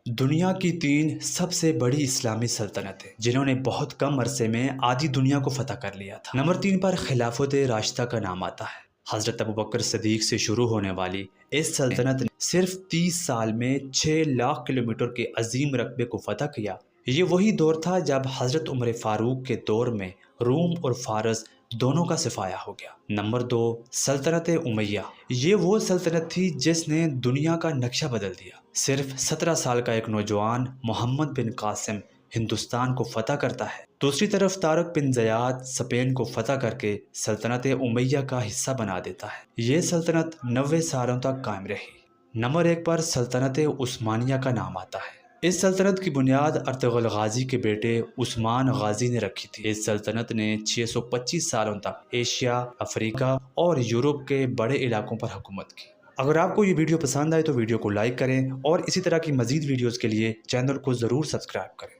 دنیا کی 3 سب سے بڑی اسلامی سلطنتیں جنہوں نے بہت کم عرصے میں آدھی دنیا کو فتح کر لیا تھا۔ نمبر 3 پر خلافت راشدہ کا نام آتا ہے۔ حضرت ابوبکر صدیق سے شروع ہونے والی اس سلطنت نے صرف 30 سال میں 6 لاکھ کلومیٹر کے عظیم رقبے کو فتح کیا۔ یہ وہی دور تھا جب حضرت عمر فاروق کے دور میں روم اور فارس دونوں کا صفایا ہو گیا۔ نمبر 2 سلطنت امیہ۔ یہ وہ سلطنت تھی جس نے دنیا کا نقشہ بدل دیا۔ صرف 17 سال کا ایک نوجوان محمد بن قاسم ہندوستان کو فتح کرتا ہے۔ دوسری طرف طارق بن زیاد اسپین کو فتح کر کے سلطنت امیہ کا حصہ بنا دیتا ہے۔ یہ سلطنت 90 سالوں تک قائم رہی۔ نمبر 1 پر سلطنت عثمانیہ کا نام آتا ہے۔ اس سلطنت کی بنیاد ارطغرل غازی کے بیٹے عثمان غازی نے رکھی تھی۔ اس سلطنت نے 625 سالوں تک ایشیا، افریقہ اور یورپ کے بڑے علاقوں پر حکومت کی۔ اگر آپ کو یہ ویڈیو پسند آئے تو ویڈیو کو لائک کریں اور اسی طرح کی مزید ویڈیوز کے لیے چینل کو ضرور سبسکرائب کریں۔